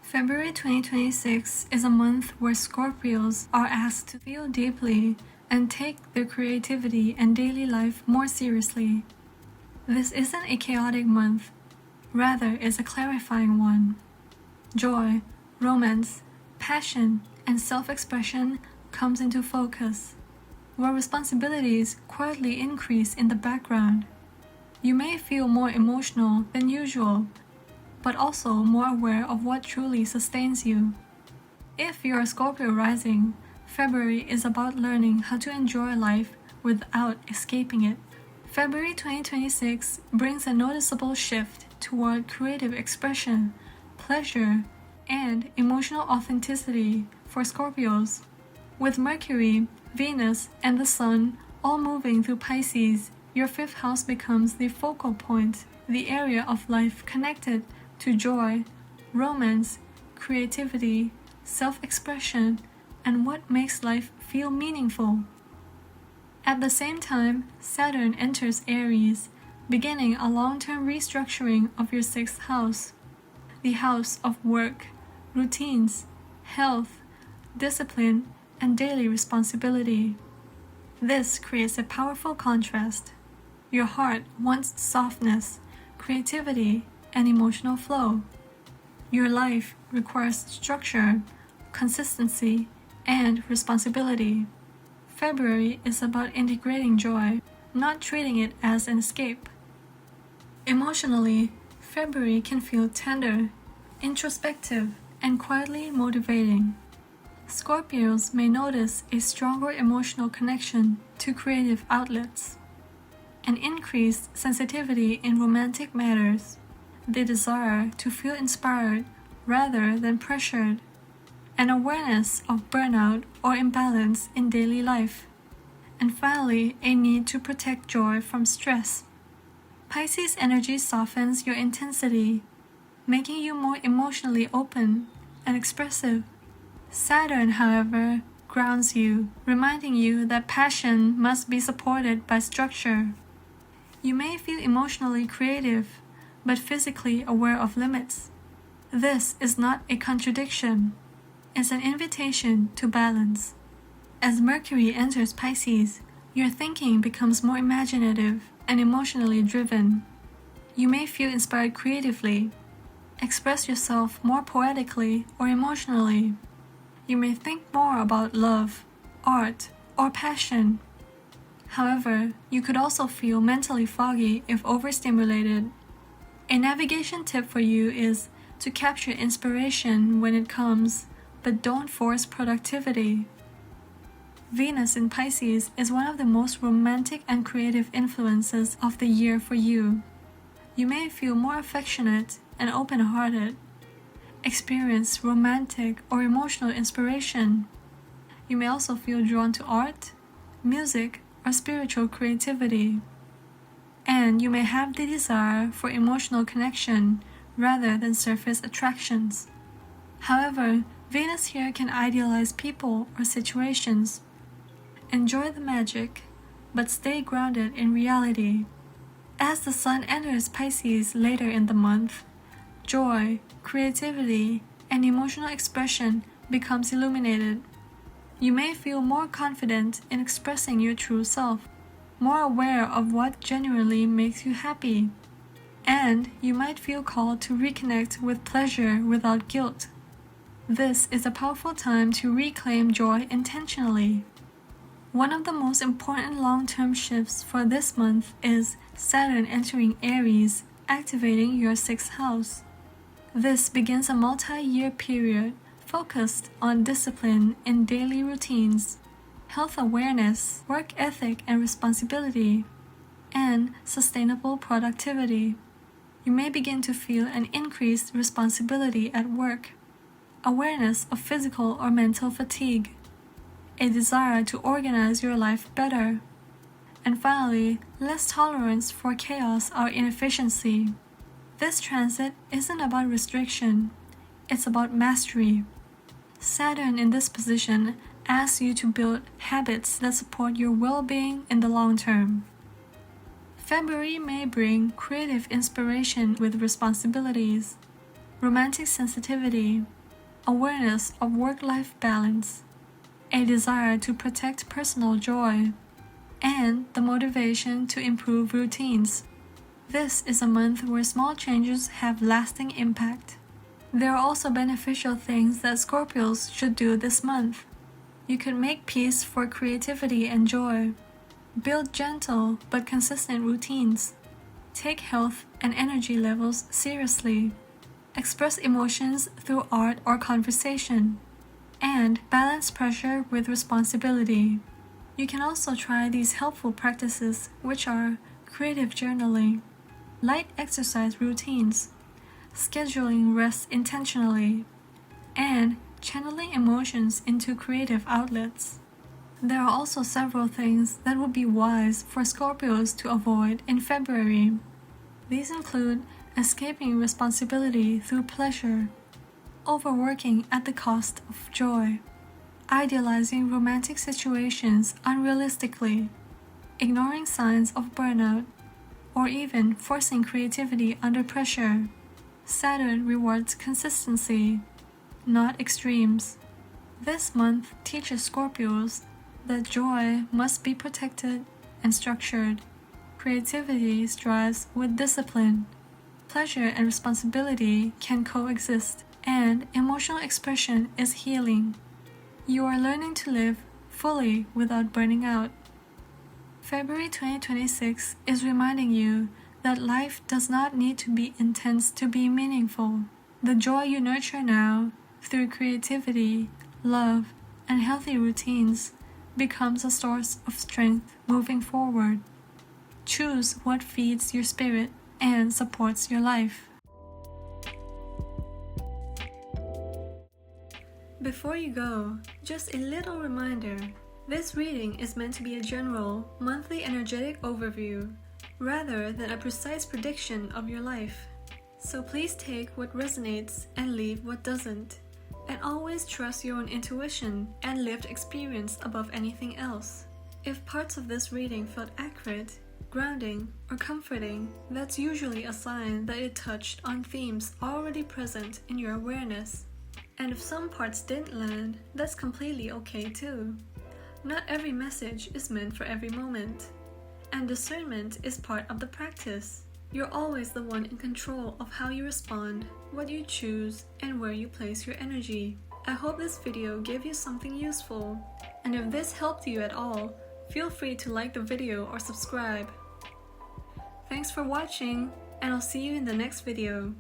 February 2026 is a month where Scorpios are asked to feel deeply and take their creativity and daily life more seriously. This isn't a chaotic month, rather it's a clarifying one. Joy, romance, passion, and self-expression comes into focus, where responsibilities quietly increase in the background. You may feel more emotional than usual, but also more aware of what truly sustains you. If you're a Scorpio rising, February is about learning how to enjoy life without escaping it. February 2026 brings a noticeable shift toward creative expression, pleasure, and emotional authenticity for Scorpios. With Mercury, Venus, and the Sun all moving through Pisces, your fifth house becomes the focal point, the area of life connected to joy, romance, creativity, self-expression, and what makes life feel meaningful. At the same time, Saturn enters Aries, beginning a long-term restructuring of your sixth house, the house of work, routines, health, discipline, and daily responsibility. This creates a powerful contrast. Your heart wants softness, creativity, and emotional flow. Your life requires structure, consistency, and responsibility. February is about integrating joy, not treating it as an escape. Emotionally, February can feel tender, introspective, and quietly motivating. Scorpios may notice a stronger emotional connection to creative outlets, an increased sensitivity in romantic matters, the desire to feel inspired rather than pressured, an awareness of burnout or imbalance in daily life, and finally, a need to protect joy from stress. Pisces energy softens your intensity, making you more emotionally open and expressive. Saturn, however, grounds you, reminding you that passion must be supported by structure. You may feel emotionally creative, but physically aware of limits. This is not a contradiction. It's an invitation to balance. As Mercury enters Pisces, your thinking becomes more imaginative and emotionally driven. You may feel inspired creatively, express yourself more poetically or emotionally. You may think more about love, art, or passion. However, you could also feel mentally foggy if overstimulated. A navigation tip for you is to capture inspiration when it comes, but don't force productivity. Venus in Pisces is one of the most romantic and creative influences of the year for you. You may feel more affectionate and open-hearted, experience romantic or emotional inspiration. You may also feel drawn to art, music, or spiritual creativity. And you may have the desire for emotional connection rather than surface attractions. However, Venus here can idealize people or situations. Enjoy the magic, but stay grounded in reality. As the Sun enters Pisces later in the month, joy, creativity, and emotional expression becomes illuminated. You may feel more confident in expressing your true self, more aware of what genuinely makes you happy, and you might feel called to reconnect with pleasure without guilt. This is a powerful time to reclaim joy intentionally. One of the most important long-term shifts for this month is Saturn entering Aries, activating your sixth house. This begins a multi-year period focused on discipline in daily routines, health awareness, work ethic and responsibility, and sustainable productivity. You may begin to feel an increased responsibility at work, awareness of physical or mental fatigue, a desire to organize your life better, and finally, less tolerance for chaos or inefficiency. This transit isn't about restriction, it's about mastery. Saturn in this position asks you to build habits that support your well-being in the long term. February may bring creative inspiration with responsibilities. romantic sensitivity, awareness of work-life balance, a desire to protect personal joy, and the motivation to improve routines. This is a month where small changes have lasting impact. There are also beneficial things that Scorpios should do this month. You can make peace for creativity and joy. Build gentle but consistent routines. Take health and energy levels seriously. Express emotions through art or conversation. And balance pressure with responsibility. You can also try these helpful practices, which are creative journaling, light exercise routines, scheduling rest intentionally, and channeling emotions into creative outlets. There are also several things that would be wise for Scorpios to avoid in February. These include escaping responsibility through pleasure, overworking at the cost of joy, idealizing romantic situations unrealistically, ignoring signs of burnout, or even forcing creativity under pressure. Saturn rewards consistency, not extremes. This month teaches Scorpios that joy must be protected and structured. Creativity strives with discipline. Pleasure and responsibility can coexist, and emotional expression is healing. You are learning to live fully without burning out. February 2026 is reminding you that life does not need to be intense to be meaningful. The joy you nurture now, through creativity, love, and healthy routines, becomes a source of strength moving forward. Choose what feeds your spirit and supports your life. Before you go, just a little reminder. This reading is meant to be a general, monthly energetic overview, rather than a precise prediction of your life. So please take what resonates and leave what doesn't. And always trust your own intuition and lived experience above anything else. If parts of this reading felt accurate, grounding, or comforting, that's usually a sign that it touched on themes already present in your awareness. And if some parts didn't land, that's completely okay too. Not every message is meant for every moment. And discernment is part of the practice. You're always the one in control of how you respond, what you choose, and where you place your energy. I hope this video gave you something useful. And if this helped you at all, feel free to like the video or subscribe. Thanks for watching, and I'll see you in the next video.